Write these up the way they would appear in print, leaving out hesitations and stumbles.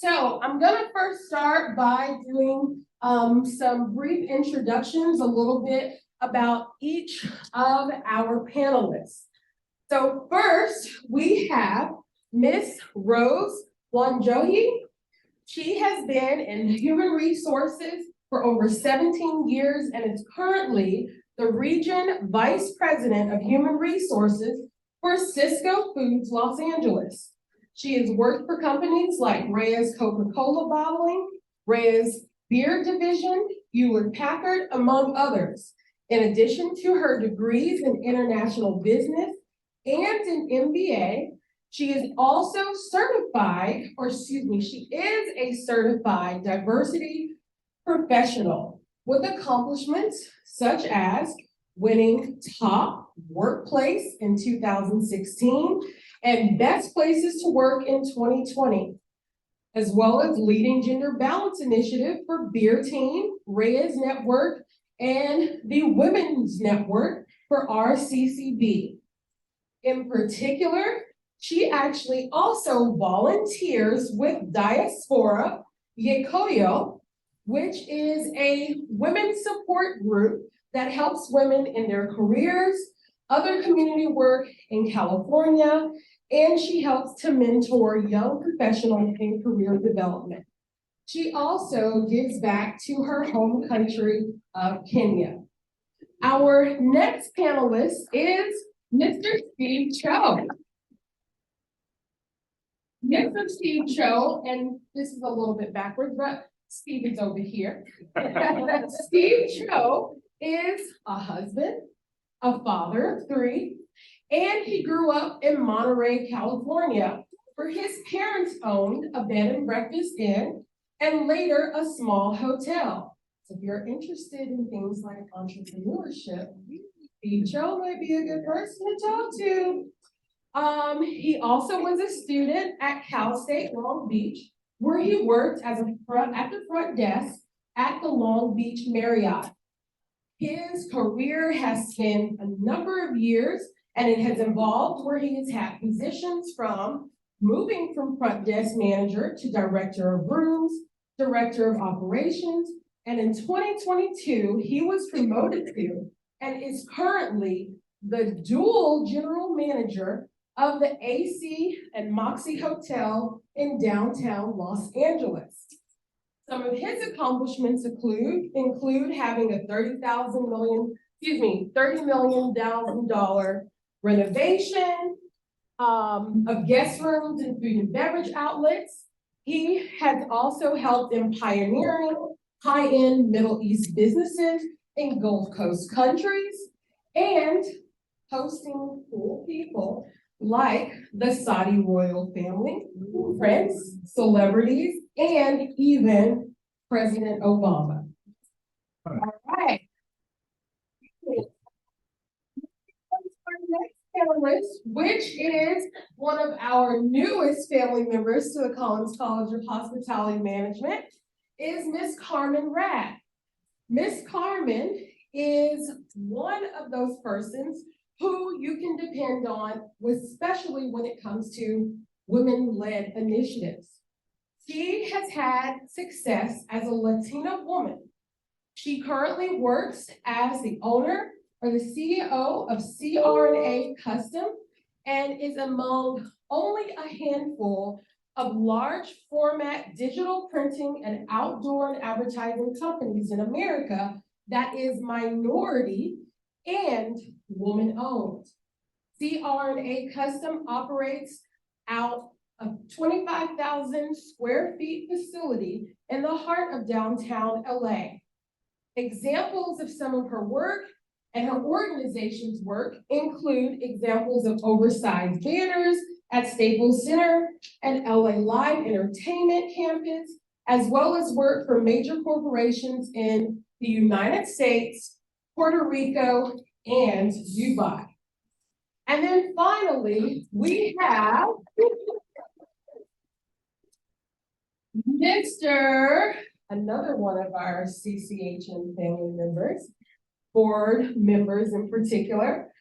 So I'm gonna first start by doing some brief introductions, a little bit about each of our panelists. So first, we have Miss Rose Wanjohi. She has been in human resources for over 17 years and is currently the Region Vice President of Human Resources for Sysco Foods Los Angeles. She has worked for companies like Reyes Coca-Cola Bottling, Reyes Beer Division, Hewlett-Packard, among others. In addition to her degrees in international business and an MBA, she is also certified, she is a certified diversity professional with accomplishments such as winning Top Workplace in 2016 and Best Places to Work in 2020, as well as leading Gender Balance Initiative for Beer Team, Reyes Network, and the Women's Network for RCCB. In particular, she actually also volunteers with Diaspora Yekoyo, which is a women's support group that helps women in their careers, other community work in California, and she helps to mentor young professionals in career development. She also gives back to her home country of Kenya. Our next panelist is Mr. Steve Choe. Mr. Steve Choe, and this is a little bit backwards, but Steve is over here. Steve Choe is a husband, a father of 3, and he grew up in Monterey, California, where his parents owned a bed and breakfast inn and later a small hotel. So if you're interested in things like entrepreneurship, Steve Choe might be a good person to talk to. He also was a student at Cal State Long Beach, where he worked as at the front desk at the Long Beach Marriott. His career has spanned a number of years, and it has involved where he has had positions from moving from front desk manager to director of rooms, director of operations, and in 2022, he was promoted to and is currently the dual general manager of the AC+Moxy Hotel in downtown Los Angeles. Some of his accomplishments include having a $30 million renovation of guest rooms and food and beverage outlets. He has also helped in pioneering high-end Middle East businesses in Gulf Coast countries and hosting cool people like the Saudi royal family, Prince, celebrities, and even President Obama. All right. Our next panelist, which is one of our newest family members to the Collins College of Hospitality Management, is Miss Carmen Rad. Miss Carmen is one of those persons who you can depend on, especially when it comes to women-led initiatives. She has had success as a Latina woman. She currently works as the owner or the CEO of CR&A Custom and is among only a handful of large format digital printing and outdoor and advertising companies in America that is minority and woman-owned. CR&A Custom operates out a 25,000 square feet facility in the heart of downtown LA. Examples of some of her work and her organization's work include examples of oversized banners at Staples Center and LA Live Entertainment Campus, as well as work for major corporations in the United States, Puerto Rico, and Dubai. And then finally, we have another one of our CCHN family members, board members in particular,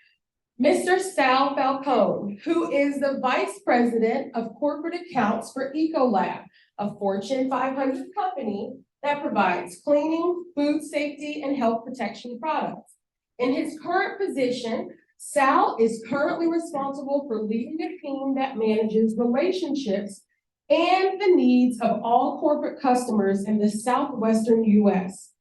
Mr. Sal Falcon, who is the Vice President of Corporate Accounts for ECOLAB, a Fortune 500 company that provides cleaning, food safety, and health protection products. In his current position, Sal is currently responsible for leading a team that manages relationships and the needs of all corporate customers in the Southwestern US.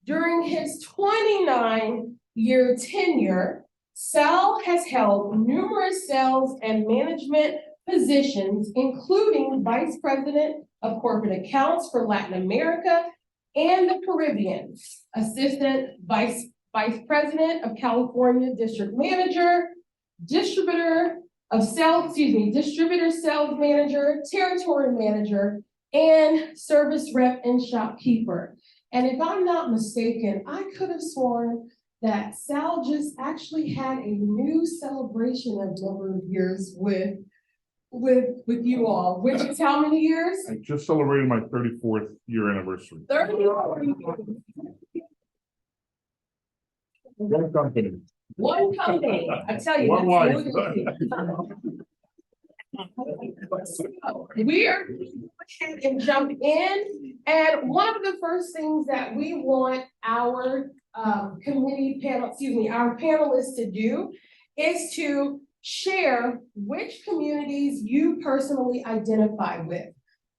During his 29-year tenure, Sal has held numerous sales and management positions, including Vice President of Corporate Accounts for Latin America and the Caribbean, Assistant Vice President of California District Manager, Distributor Sales Manager, Territory Manager, and Service Rep and Shopkeeper. And if I'm not mistaken, I could have sworn that Sal just actually had a new celebration of number of years with you all, which is how many years? I just celebrated my 34th year anniversary. 34. One company. One company. I tell you. One wife. We are going to go ahead and jump in. And one of the first things that we want our our panelists to do is to share which communities you personally identify with.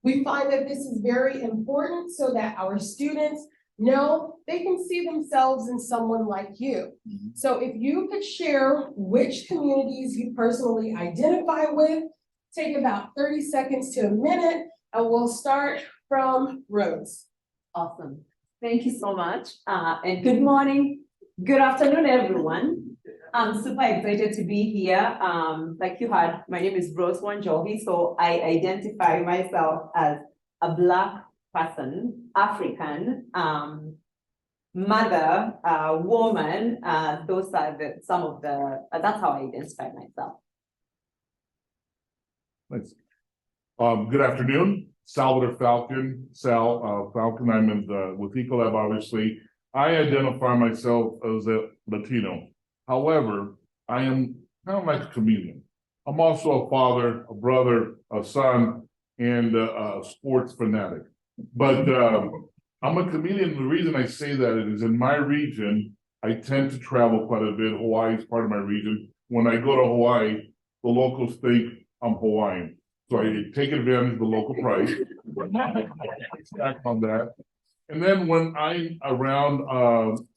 We find that this is very important so that our students know they can see themselves in someone like you. So if you could share which communities you personally identify with, take about 30 seconds to a minute, and we'll start from Rose. Awesome. Thank you so much. And good morning, good afternoon, everyone. I'm super excited to be here. Like you heard, my name is Rose Wanjohi, so I identify myself as a Black person, African, mother, woman. Those are some of the, that's how I identify myself. Nice. Good afternoon, Salvador Falcon, Falcon. I'm with ECOLAB, obviously. I identify myself as a Latino. However, I am kind of like a chameleon. I'm also a father, a brother, a son, and a sports fanatic. But I'm a chameleon. The reason I say that is in my region, I tend to travel quite a bit. Hawaii is part of my region. When I go to Hawaii, the locals think I'm Hawaiian. So I take advantage of the local price. Back on that. And then when I'm around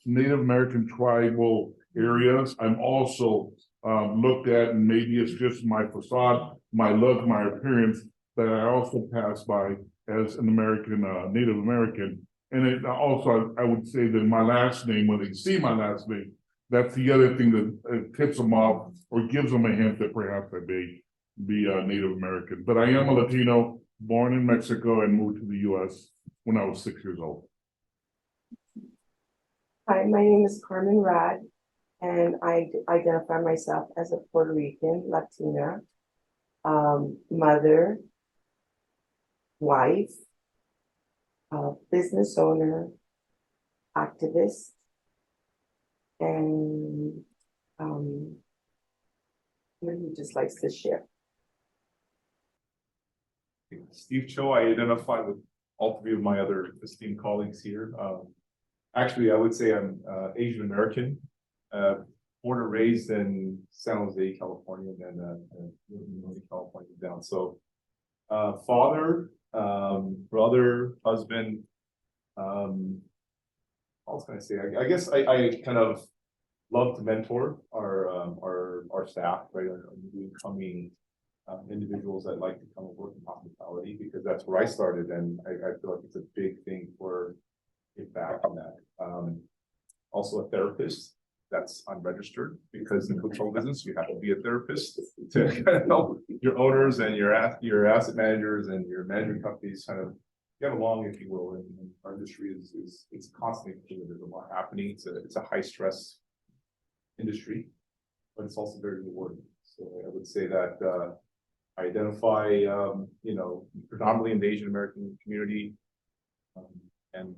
Native American tribal areas, I'm also looked at, and maybe it's just my facade, my look, my appearance, that I also pass by as an American, Native American. And it also, I would say that my last name, when they see my last name, that's the other thing that tips them off or gives them a hint that perhaps I may be Native American. But I am a Latino, born in Mexico and moved to the US when I was 6 years old. Hi, my name is Carmen Rad, and I identify myself as a Puerto Rican Latina, mother, wife, business owner, activist, and who just likes to share. Steve Choe, I identify with all three of my other esteemed colleagues here. Actually, I would say I'm Asian American, born and raised in San Jose, California, and then Northern California down. So, father, brother, husband. What else can I say? I guess I kind of love to mentor our staff, right? Incoming individuals that like to come and work in hospitality, because that's where I started, and I feel like it's a big thing for get back on that. Also a therapist that's unregistered, because in the hotel business you have to be a therapist to kind of help your owners and your asset managers and your management companies kind of get along, if you will. And our industry is it's constantly fluid. There's a lot happening. It's a high stress industry, but it's also very rewarding. So I would say that I identify, predominantly in the Asian American community, and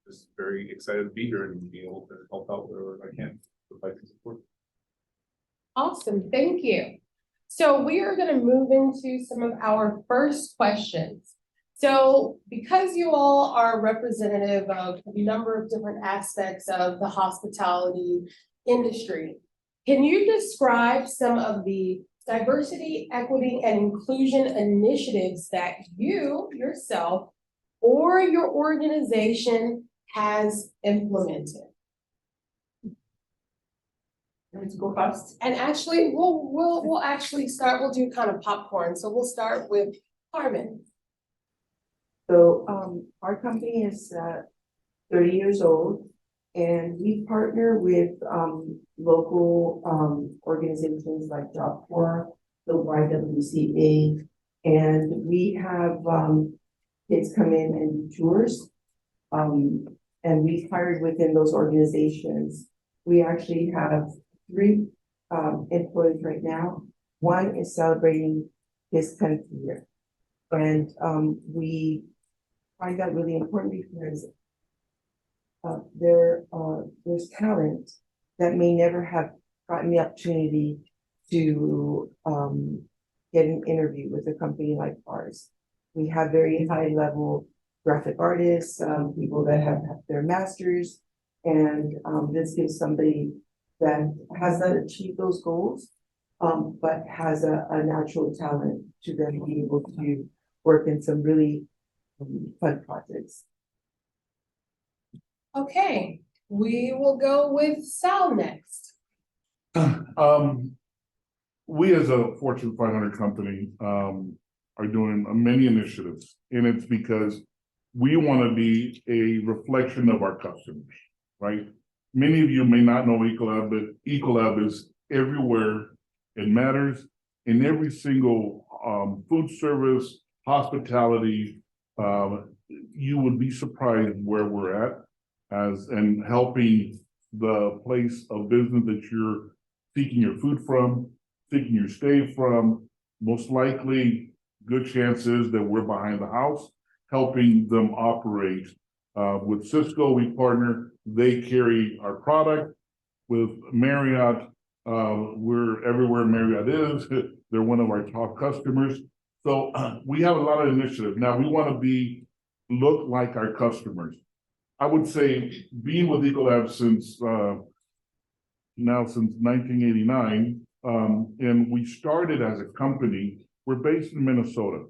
just very excited to be here and be able to help out wherever I can, provide support. Awesome, thank you. So we are going to move into some of our first questions. So because you all are representative of a number of different aspects of the hospitality industry, can you describe some of the diversity, equity, and inclusion initiatives that you yourself or your organization has implemented? Let's go first. And actually, we'll actually start, we'll do kind of popcorn. So we'll start with Carmen. So, our company is, 30 years old, and we partner with, local, organizations like Job Corps, the YWCA, and we have, kids come in and do tours. And we've hired within those organizations. We actually have 3, employees right now. One is celebrating his 10th year. And, we find that really important because there's talent that may never have gotten the opportunity to get an interview with a company like ours. We have very high level graphic artists, people that have their masters, and this gives somebody that has not achieved those goals, but has a natural talent to then be able to work in some really fun projects. Okay, we will go with Sal next. We as a Fortune 500 company, are doing many initiatives, and it's because we want to be a reflection of our customers, right? Many of you may not know ECOLAB, but ECOLAB is everywhere it matters in every single food service, hospitality. You would be surprised where we're at and helping the place of business that you're seeking your food from, seeking your stay from. Most likely, good chances that we're behind the house, helping them operate. With Sysco, we partner, they carry our product. With Marriott, we're everywhere Marriott is. They're one of our top customers. So we have a lot of initiatives. Now we want to look like our customers. I would say being with ECOLAB since 1989, and we started as a company. We're based in Minnesota.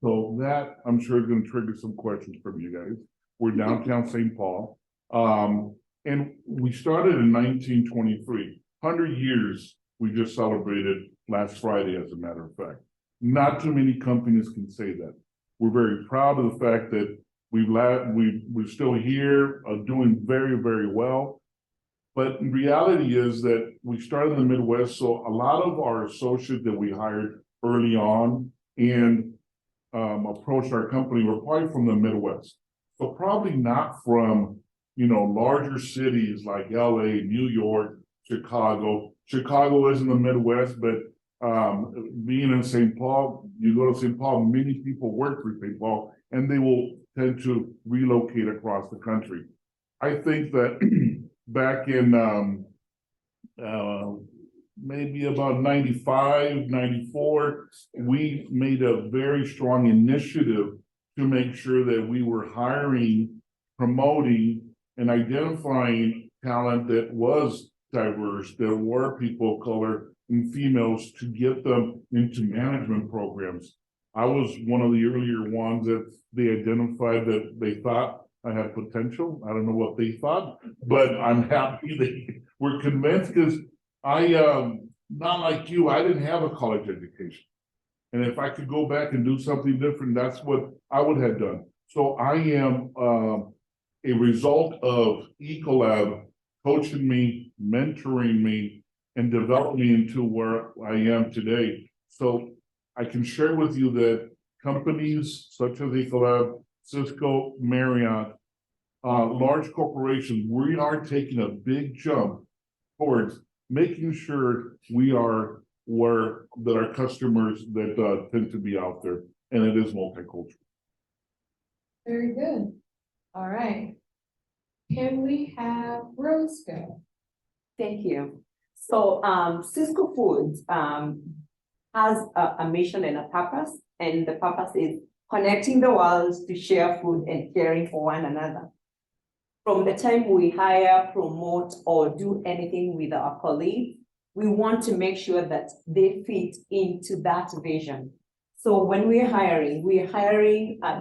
So that I'm sure is going to trigger some questions from you guys. We're downtown St. Paul. And we started in 1923. 100 years we just celebrated last Friday, as a matter of fact. Not too many companies can say that. We're very proud of the fact that we're still here, doing very, very well. But the reality is that we started in the Midwest, so a lot of our associates that we hired early on and approached our company were probably from the Midwest. So probably not from, larger cities like LA, New York, Chicago. Chicago is in the Midwest, but being in St. Paul, you go to St. Paul, many people work for St. Paul, and they will tend to relocate across the country. I think that back in maybe about 95, 94, we made a very strong initiative to make sure that we were hiring, promoting, and identifying talent that was diverse, that were people of color and females, to get them into management programs. I was one of the earlier ones that they identified that they thought I had potential. I don't know what they thought, but I'm happy they were convinced, because not like you, I didn't have a college education. And if I could go back and do something different, that's what I would have done. So I am a result of ECOLAB coaching me, mentoring me, and developing me into where I am today. So I can share with you that companies such as ECOLAB, Sysco, Marriott, large corporations, we are taking a big jump towards making sure we are that our customers that tend to be out there, and it is multicultural. Very good. All right. Can we have Rose go? Thank you. So Sysco Foods has a mission and a purpose, and the purpose is connecting the worlds to share food and caring for one another. From the time we hire, promote, or do anything with our colleagues, we want to make sure that they fit into that vision. So when we're hiring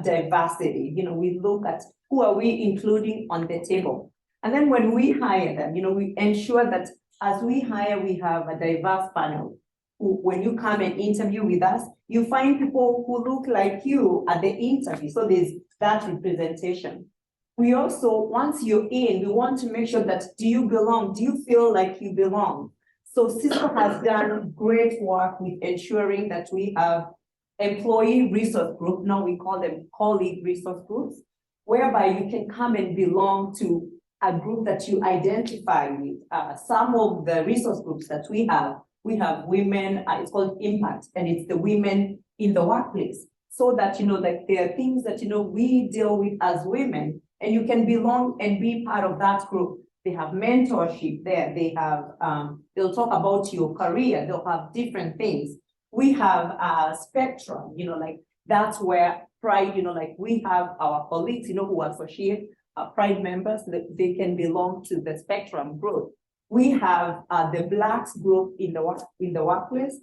diversity. We look at who are we including on the table. And then when we hire them, we ensure that as we hire, we have a diverse panel. When you come and interview with us, you find people who look like you at the interview. So there's that representation. We also, once you're in, we want to make sure that, do you belong? Do you feel like you belong? So Sysco has done great work with ensuring that we have employee resource group, now we call them colleague resource groups, whereby you can come and belong to a group that you identify with. Some of the resource groups that we have women, it's called Impact, and it's the women in the workplace. So that, like there are things that, we deal with as women, and you can belong and be part of that group. They have mentorship there. They have, they'll talk about your career. They'll have different things. We have a spectrum, like that's where Pride, like we have our colleagues, who associate Pride members, that they can belong to the spectrum group. We have the Blacks group in the workplace.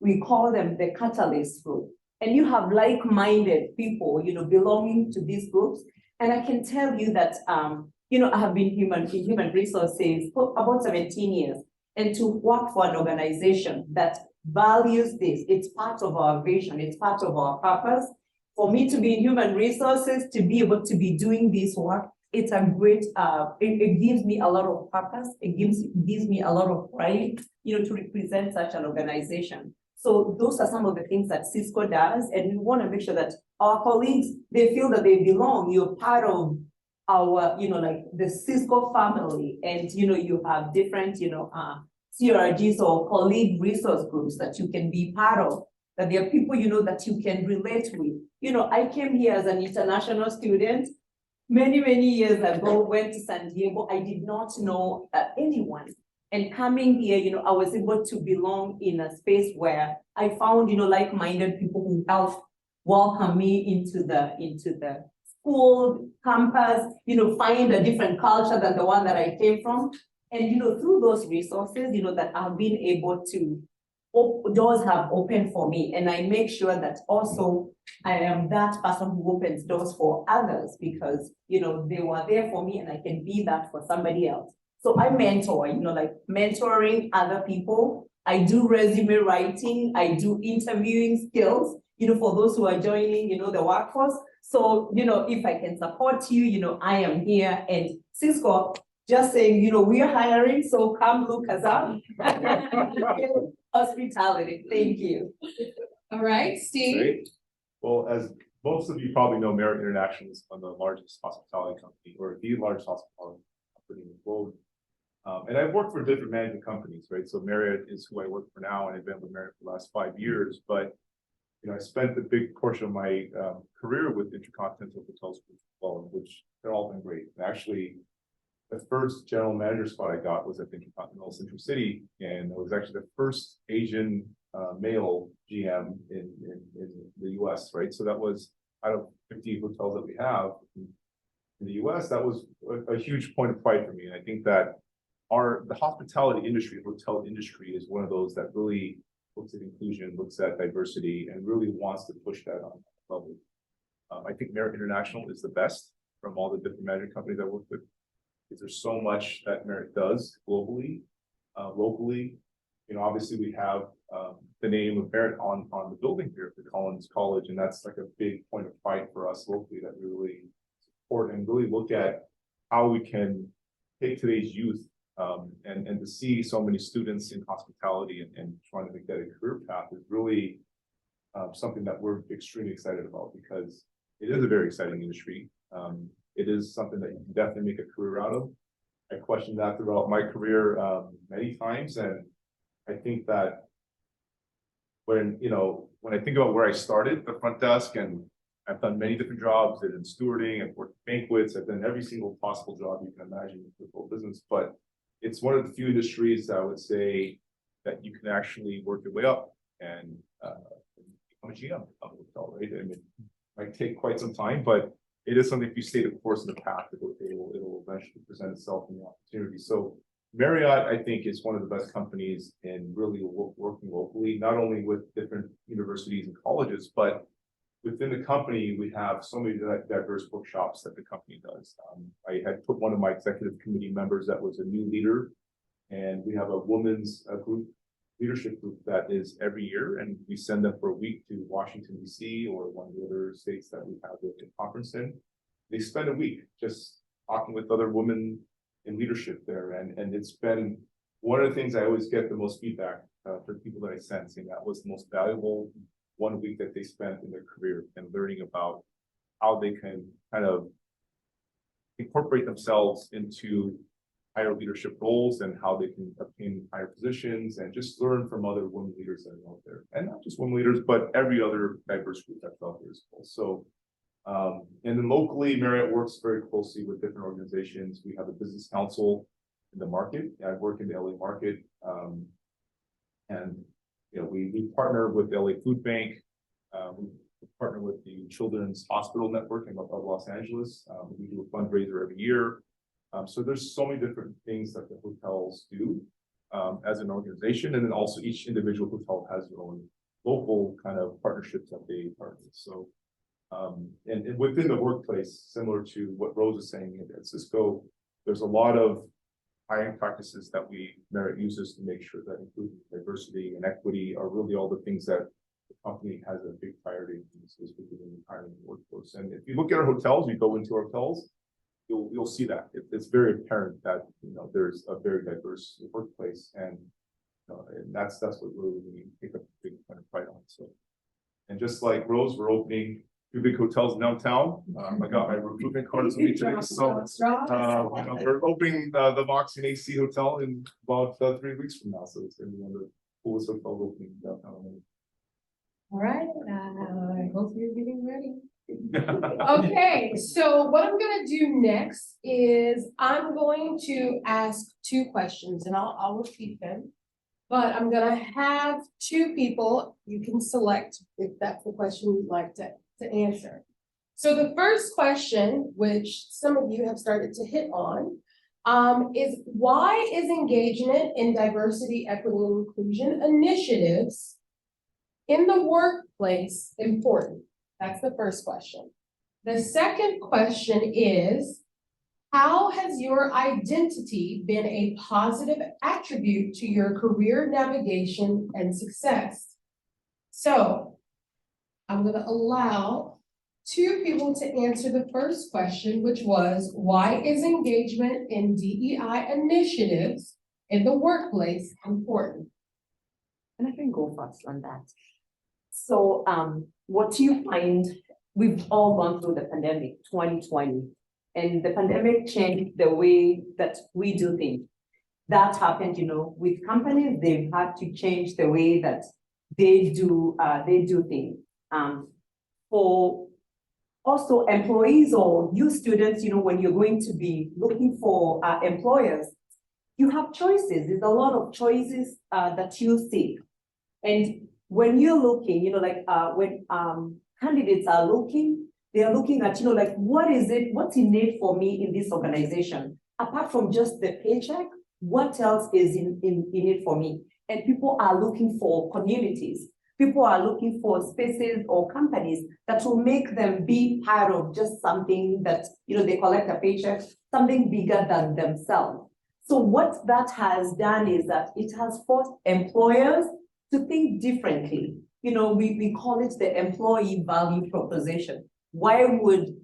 We call them the Catalyst group. And you have like-minded people, belonging to these groups. And I can tell you that, I have been in human resources for about 17 years. And to work for an organization that values this, it's part of our vision, it's part of our purpose. For me to be in human resources, to be able to be doing this work, it's a great, it gives me a lot of purpose. It gives me a lot of pride, to represent such an organization. So those are some of the things that Sysco does. And we want to make sure that our colleagues, they feel that they belong. You're part of our, like the Sysco family. And, you have different, CRGs or colleague resource groups that you can be part of, that there are people, that you can relate with. I came here as an international student many, many years ago, went to San Diego. I did not know anyone. And coming here, I was able to belong in a space where I found, like-minded people who helped welcome me into the school campus, find a different culture than the one that I came from. And, through those resources, that I've been able to, doors have opened for me. And I make sure that also I am that person who opens doors for others because, they were there for me and I can be that for somebody else. So I mentor, like mentoring other people. I do resume writing. I do interviewing skills, for those who are joining, the workforce. So, if I can support you, I am here. And Sysco, just saying, we are hiring, so come look us up. Hospitality, thank you. All right, Steve. Great. Well, as most of you probably know, Marriott International is one of the largest hospitality company, or the largest hospitality company in the world. And I've worked for different management companies, right? So Marriott is who I work for now, and I've been with Marriott for the last 5 years. But I spent a big portion of my career with Intercontinental Hotels Group as well, which they're all been great. And actually, the first general manager spot I got was at Intercontinental Central City, and it was actually the first Asian male GM in the US, right? So that was out of 50 hotels that we have in the US, that was a huge point of pride for me. And I think that the hospitality industry, hotel industry is one of those that really looks at inclusion, looks at diversity, and really wants to push that on that level. I think Marriott International is the best from all the different management companies I work with, because there's so much that Marriott does globally, locally. Obviously we have the name of Marriott on the building here at the Collins College, and that's like a big point of pride for us locally that we really support and really look at how we can take today's youth and to see so many students in hospitality and trying to make that a career path is really something that we're extremely excited about, because it is a very exciting industry. It is something that you can definitely make a career out of. I questioned that throughout my career many times, and I think that when I think about where I started, the front desk, and I've done many different jobs. I've done stewarding, I've worked banquets, I've done every single possible job you can imagine in the whole business. But it's one of the few industries I would say that you can actually work your way up and become a GM of a hotel, right? I mean, might take quite some time, but it is something, if you stay the course of the path, it'll eventually present itself in the opportunity. So Marriott, I think, is one of the best companies in really working locally, not only with different universities and colleges, but within the company, we have so many diverse workshops that the company does. I had put one of my executive committee members that was a new leader, and we have a women's leadership group that is every year, and we send them for a week to Washington, D.C. or one of the other states that we have the conference in. They spend a week just talking with other women in leadership there, and it's been one of the things I always get the most feedback for people that I send, saying that was the most valuable 1 week that they spent in their career, and learning about how they can kind of incorporate themselves into higher leadership roles and how they can obtain higher positions, and just learn from other women leaders that are out there. And not just women leaders, but every other diverse group that's out there as well. So, and then locally, Marriott works very closely with different organizations. We have a business council in the market. I work in the LA market. And you know, we partner with the LA Food Bank. We partner with the Children's Hospital Network of Los Angeles. We do a fundraiser every year. So there's so many different things that the hotels do as an organization, and then also each individual hotel has their own local kind of partnerships that they partner with. So, and within the workplace, similar to what Rose was saying at Sysco, there's a lot of hiring practices that Marriott uses to make sure that inclusion, diversity, and equity are really all the things that the company has a big priority in is within the hiring workforce. And if you look at our hotels, you go into our hotels, you'll see that it's very apparent that there's a very diverse workplace, and that's what really we take a big kind of pride on. So, and just like Rose, we're opening 2 big hotels in downtown. I got my recruitment cards with me today, so we're opening the Moxy and AC Hotel in about 3 weeks from now. So it's going to be one of the coolest hotels opening in downtown. All right, I hope you're getting ready. Okay, so what I'm gonna do next is I'm going to ask 2 questions, and I'll repeat them. But I'm gonna have 2 people, you can select if that's the question you'd like to answer. So the first question, which some of you have started to hit on, is why is engagement in diversity, equity, and inclusion initiatives in the workplace important? That's the first question. The second question is, how has your identity been a positive attribute to your career navigation and success? So I'm going to allow 2 people to answer the first question, which was, why is engagement in DEI initiatives in the workplace important? And I can go first on that. So, what you find, we've all gone through the pandemic, 2020, and the pandemic changed the way that we do things. That happened, with companies, they've had to change the way that they do things. For also employees or you students, when you're going to be looking for employers, you have choices. There's a lot of choices that you see. And when you're looking, when candidates are looking, they are looking at, what's in it for me in this organization? Apart from just the paycheck, what else is in it for me? And people are looking for communities. People are looking for spaces or companies that will make them be part of just something that, they collect a paycheck, something bigger than themselves. So what that has done is that it has forced employers to think differently. We call it the employee value proposition. Why would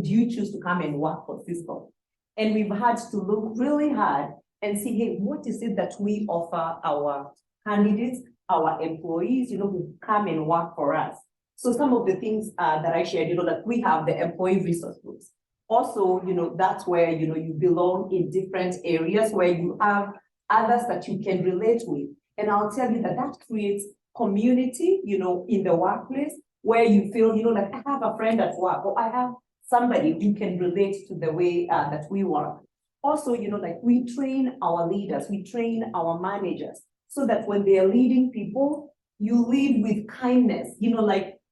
you choose to come and work for Sysco? And we've had to look really hard and see, hey, what is it that we offer our candidates, our employees, who come and work for us? So some of the things that I shared, that we have the employee resource groups. Also, that's where, you belong in different areas where you have others that you can relate with. And I'll tell you that creates community, in the workplace where you feel, like I have a friend at work, or I have somebody who can relate to the way that we work. Also, we train our leaders, we train our managers so that when they are leading people, you lead with kindness,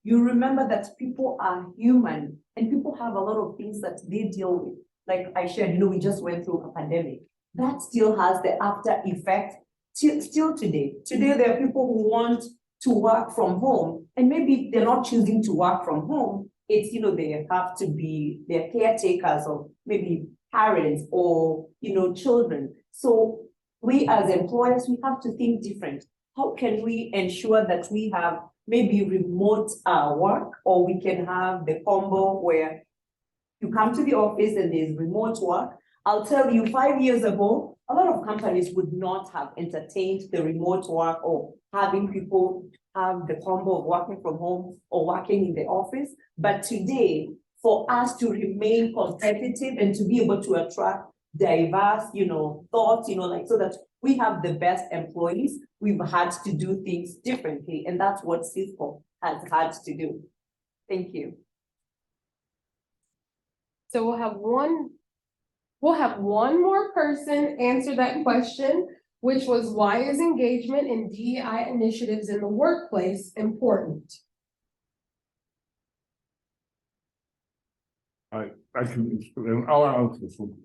you remember that people are human and people have a lot of things that they deal with. Like I shared, we just went through a pandemic. That still has the after effect still today. Today, there are people who want to work from home, and maybe they're not choosing to work from home. It's, they have to be, they're caretakers of maybe parents or, children. So we as employers, we have to think different. How can we ensure that we have maybe remote work, or we can have the combo where you come to the office and there's remote work? I'll tell you, 5 years ago, a lot of companies would not have entertained the remote work or having people have the combo of working from home or working in the office. But today, for us to remain competitive and to be able to attract diverse, thoughts, so that we have the best employees, we've had to do things differently. And that's what Sysco has had to do. Thank you. So we'll have one more person answer that question, which was, why is engagement in DEI initiatives in the workplace important? I can, and I'll answer this one.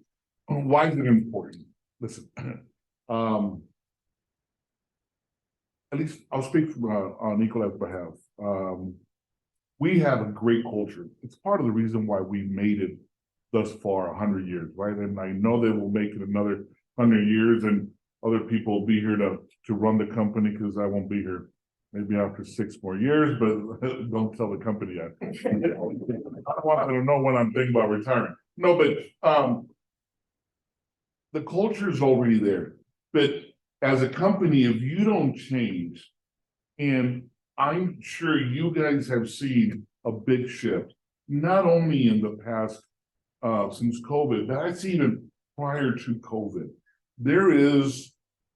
Why is it important? Listen, at least I'll speak from, on ECOLAB's behalf. We have a great culture. It's part of the reason why we made it thus far 100 years, right? And I know they will make it another 100 years, and other people will be here to run the company, because I won't be here maybe after 6 more years, but don't tell the company yet. I don't know when I'm thinking about retiring. No, but the culture is already there. But as a company, if you don't change, and I'm sure you guys have seen a big shift, not only in the past since COVID, but that's even prior to COVID. There is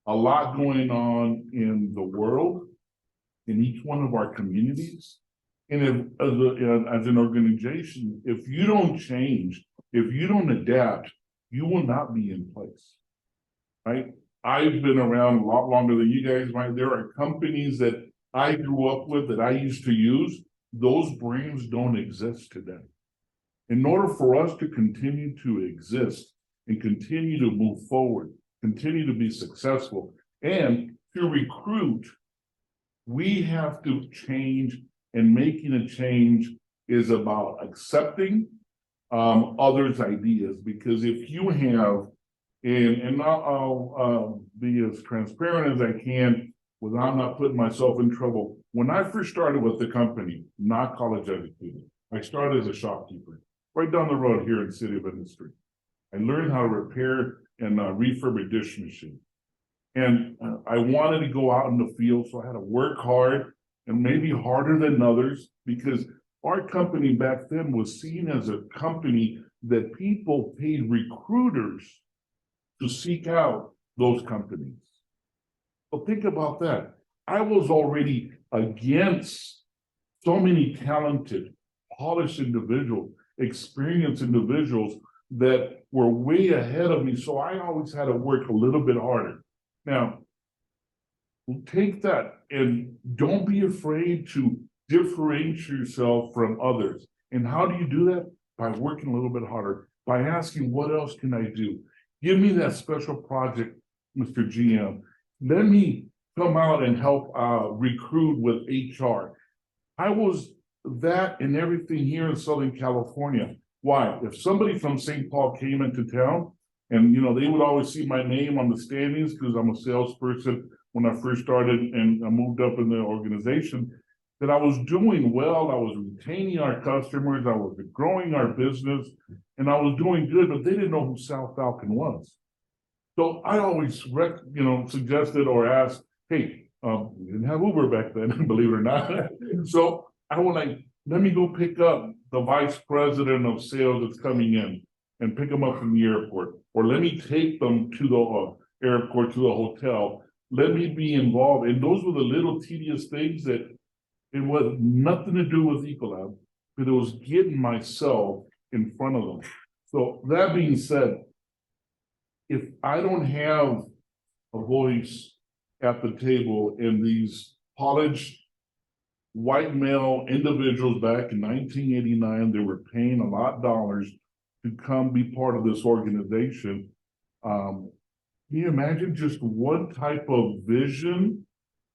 a lot going on in the world, in each one of our communities. And if, as an organization, if you don't change, if you don't adapt, you will not be in place, right? I've been around a lot longer than you guys might. There are companies that I grew up with that I used to use. Those brands don't exist today. In order for us to continue to exist and continue to move forward, continue to be successful, and to recruit, we have to change, and making a change is about accepting others' ideas. Because if you have, and I'll be as transparent as I can without not putting myself in trouble. When I first started with the company, not college educated, I started as a shopkeeper right down the road here in the City of Industry. I learned how to repair and refurb a dish machine. And I wanted to go out in the field, so I had to work hard, and maybe harder than others, because our company back then was seen as a company that people paid recruiters to seek out those companies. But think about that. I was already against so many talented, polished individuals, experienced individuals that were way ahead of me. So I always had to work a little bit harder. Now, take that and don't be afraid to differentiate yourself from others. And how do you do that? By working a little bit harder, by asking, what else can I do? Give me that special project, Mr. GM. Let me come out and help recruit with HR. I was that and everything here in Southern California. Why? If somebody from St. Paul came into town, and they would always see my name on the standings, because I'm a salesperson when I first started and I moved up in the organization, that I was doing well, I was retaining our customers, I was growing our business, and I was doing good, but they didn't know who Sal Falcon was. So I always suggested or asked, hey, we didn't have Uber back then, believe it or not. So I was like, let me go pick up the vice president of sales that's coming in and pick them up from the airport. Or let me take them to the airport, to the hotel. Let me be involved. And those were the little tedious things that it was nothing to do with ECOLAB, but it was getting myself in front of them. So that being said, if I don't have a voice at the table in these polished white male individuals back in 1989, they were paying a lot of dollars to come be part of this organization. Can you imagine just one type of vision,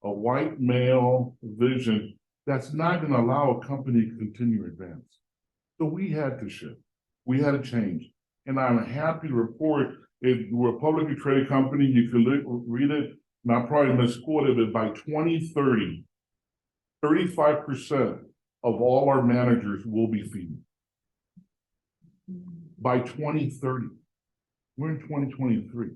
a white male vision, that's not going to allow a company to continue to advance? So we had to shift. We had to change. And I'm happy to report we're a publicly traded company. You can read it, and I probably misquoted it. By 2030, 35% of all our managers will be female. By 2030, we're in 2023.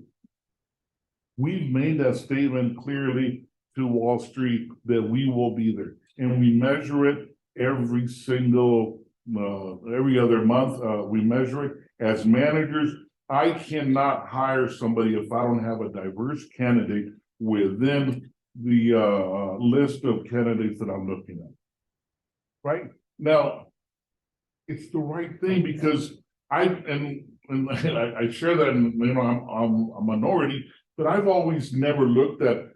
We've made that statement clearly to Wall Street that we will be there. And we measure it every single, every other month. We measure it as managers. I cannot hire somebody if I don't have a diverse candidate within the list of candidates that I'm looking at. Right? Now, it's the right thing because I share that, and you know, I'm a minority, but I've always never looked at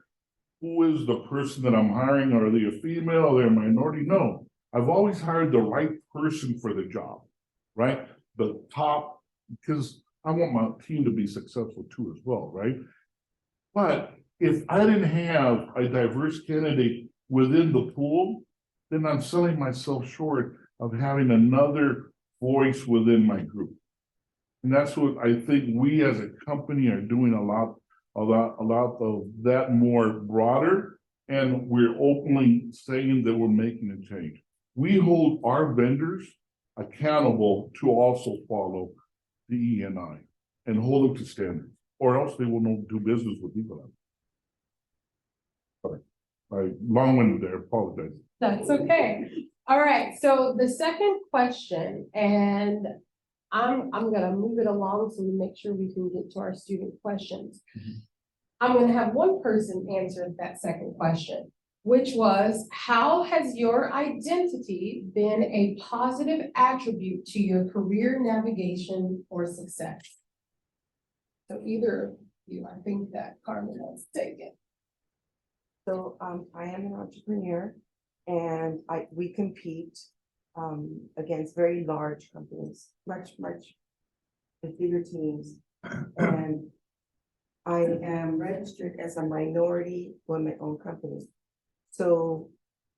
who is the person that I'm hiring. Are they a female? Are they a minority? No, I've always hired the right person for the job, right? The top, because I want my team to be successful too as well, right? But if I didn't have a diverse candidate within the pool, then I'm selling myself short of having another voice within my group. And that's what I think we as a company are doing a lot of that more broader, and we're openly saying that we're making a change. We hold our vendors accountable to also follow the E&I and hold them to standards, or else they will not do business with ECOLAB. Sorry, I long-winded there, apologize. That's okay. All right, so the second question, and I'm gonna move it along so we make sure we can get to our student questions. I'm gonna have one person answer that second question, which was, how has your identity been a positive attribute to your career navigation or success? So either of you, I think that Carmen has taken. So I am an entrepreneur, and we compete against very large companies, much bigger teams. And I am registered as a minority women-owned company. So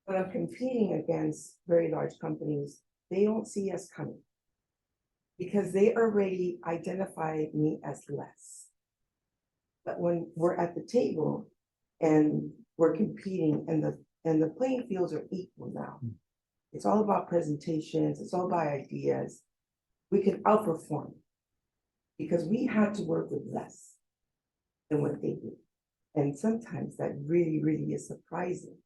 when I'm competing against very large companies, they don't see us coming because they already identify me as less. But when we're at the table and we're competing, and the playing fields are equal now. It's all about presentations. It's all about ideas. We can outperform because we had to work with less than what they do. And sometimes that really, really is surprising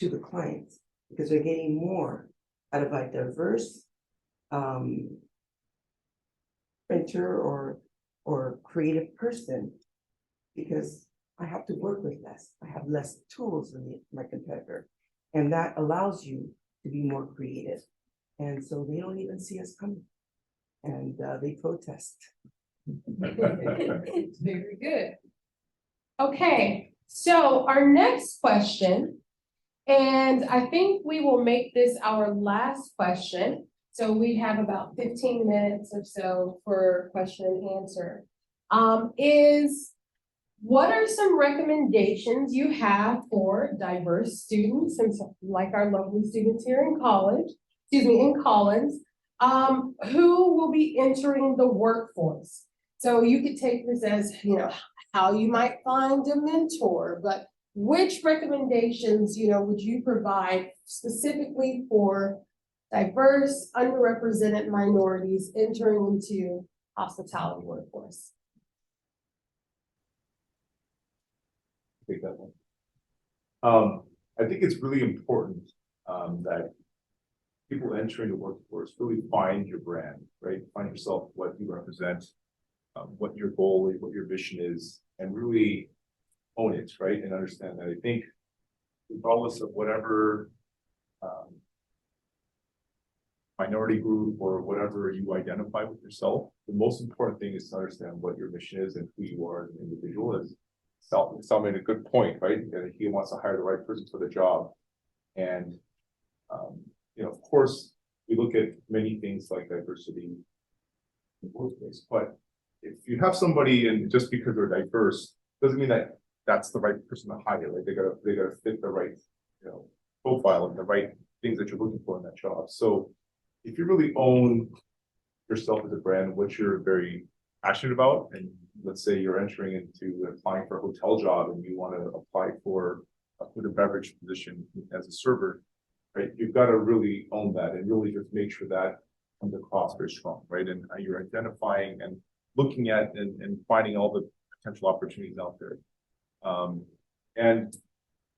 to the clients because they're getting more out of a diverse printer or creative person, because I have to work with less. I have less tools than my competitor. And that allows you to be more creative. And so they don't even see us coming. And they protest. Very good. Okay, so our next question, and I think we will make this our last question. So we have about 15 minutes or so for question and answer. Is what are some recommendations you have for diverse students, and like our lovely students here in college, in Collins, who will be entering the workforce? So you could take this as, you know, how you might find a mentor, but which recommendations, you know, would you provide specifically for diverse, underrepresented minorities entering into hospitality workforce? Take that one. I think it's really important that people entering the workforce really find your brand, right? Find yourself, what you represent, what your goal is, what your mission is, and really own it, right? And understand that. I think regardless of whatever minority group or whatever you identify with yourself, the most important thing is to understand what your mission is and who you are as an individual. As Sal made a good point, right? That he wants to hire the right person for the job. And Of course, we look at many things like diversity in the workplace, but if you have somebody and just because they're diverse, doesn't mean that that's the right person to hire, right? They gotta fit the right, profile and the right things that you're looking for in that job. So if you really own yourself as a brand, what you're very passionate about, and let's say you're entering into applying for a hotel job and you want to apply for a food and beverage position as a server, right? You've got to really own that and really just make sure that comes across very strong, right? And you're identifying and looking at and finding all the potential opportunities out there. And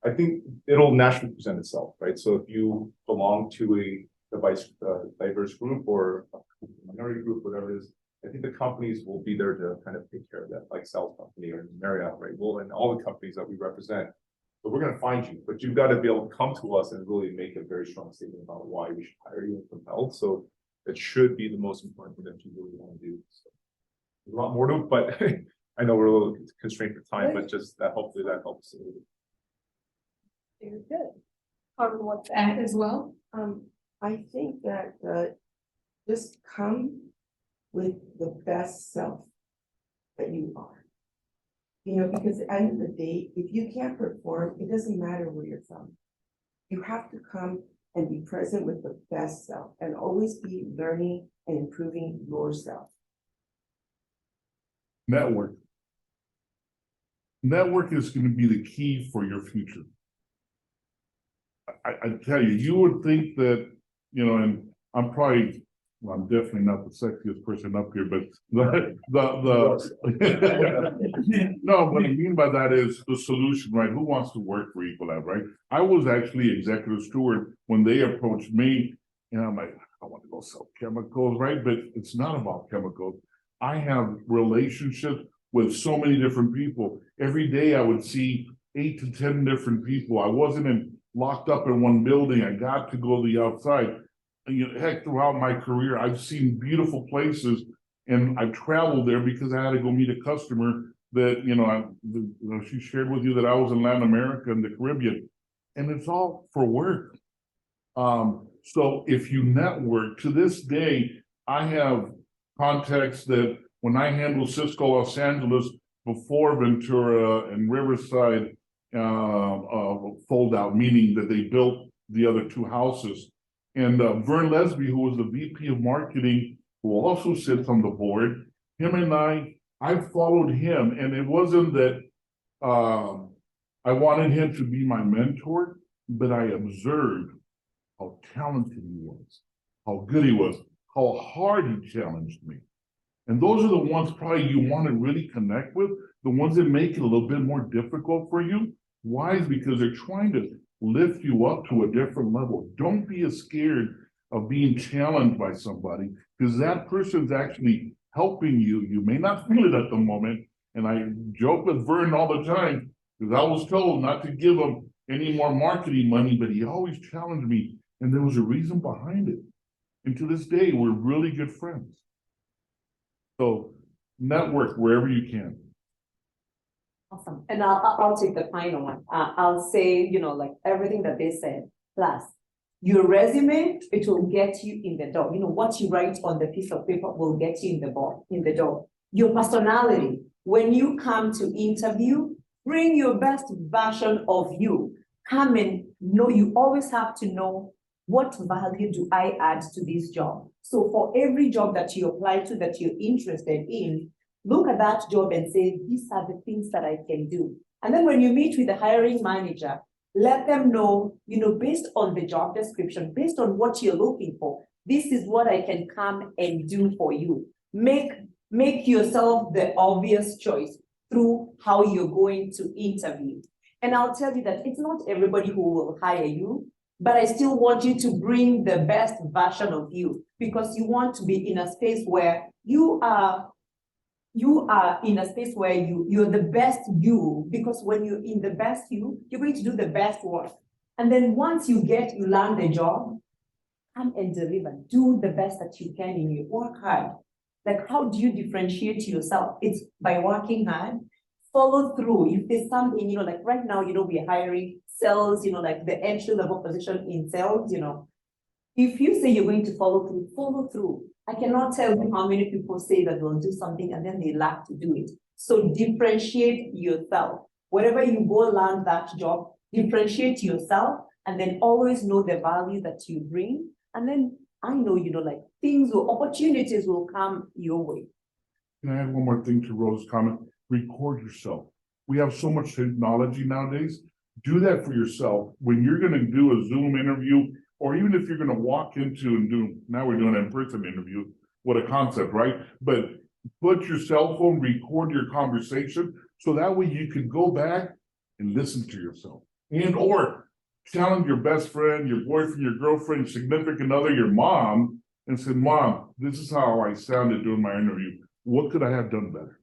I think it'll naturally present itself, right? So if you belong to a diverse group or a minority group, whatever it is, I think the companies will be there to kind of take care of that, like Sal's company or Marriott, right? Well, and all the companies that we represent. But we're going to find you, but you've got to be able to come to us and really make a very strong statement about why we should hire you and compelled. So it should be the most important thing that you really want to do. So there's a lot more to it, but I know we're a little constrained for time, but just that hopefully that helps. Very good. Carmen wants to add as well. I think that, just come with the best self that you are. Because at the end of the day, if you can't perform, it doesn't matter where you're from. You have to come and be present with the best self and always be learning and improving yourself. Network. Network is going to be the key for your future. I tell you, you would think that, and I'm probably, well, I'm definitely not the sexiest person up here, but no, what I mean by that is the solution, right? Who wants to work for ECOLAB, right? I was actually executive steward when they approached me, and I'm like, I want to go sell chemicals, right? But it's not about chemicals. I have relationships with so many different people. Every day I would see 8 to 10 different people. I wasn't locked up in one building. I got to go to the outside. Heck, throughout my career, I've seen beautiful places, and I've traveled there because I had to go meet a customer that, she shared with you that I was in Latin America and the Caribbean, and it's all for work. So if you network, to this day, I have contacts that when I handled Sysco Los Angeles before Ventura and Riverside fold out, meaning that they built the other 2 houses. And Vern Lesby, who was the VP of marketing, who also sits on the board, him and I followed him, and it wasn't that I wanted him to be my mentor, but I observed how talented he was, how good he was, how hard he challenged me. And those are the ones probably you want to really connect with, the ones that make it a little bit more difficult for you. Why? Because they're trying to lift you up to a different level. Don't be as scared of being challenged by somebody, because that person's actually helping you. You may not feel it at the moment. And I joke with Vern all the time, because I was told not to give him any more marketing money, but he always challenged me. And there was a reason behind it. And to this day, we're really good friends. So network wherever you can. Awesome. And I'll take the final one. I'll say, like everything that they said, plus your resume, it will get you in the door. What you write on the piece of paper will get you in the door. Your personality, when you come to interview, bring your best version of you. Come and know, you always have to know, what value do I add to this job? So for every job that you apply to that you're interested in, look at that job and say, these are the things that I can do. And then when you meet with the hiring manager, let them know, based on the job description, based on what you're looking for, this is what I can come and do for you. Make yourself the obvious choice through how you're going to interview. And I'll tell you that it's not everybody who will hire you, but I still want you to bring the best version of you, because you want to be in a space where you are in a space where you're the best you, because when you're in the best you're going to do the best work. And then once you land the job, come and deliver, do the best that you can in your work hard. Like, how do you differentiate yourself? It's by working hard, follow through. If there's something, like right now, we're hiring sales, like the entry level position in sales, if you say you're going to follow through, follow through. I cannot tell you how many people say that they'll do something and then they lack to do it. So differentiate yourself. Wherever you go land that job, differentiate yourself and then always know the value that you bring. And then I know, like opportunities will come your way. Can I add one more thing to Rose's comment? Record yourself. We have so much technology nowadays. Do that for yourself. When you're gonna do a Zoom interview, or even if you're gonna walk into and now we're doing an in-person interview, what a concept, right? But put your cell phone, record your conversation, so that way you can go back and listen to yourself. And or challenge your best friend, your boyfriend, your girlfriend, significant other, your mom, and say, Mom, this is how I sounded during my interview. What could I have done better?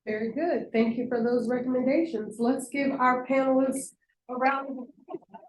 Very good. Thank you for those recommendations. Let's give our panelists a round of applause.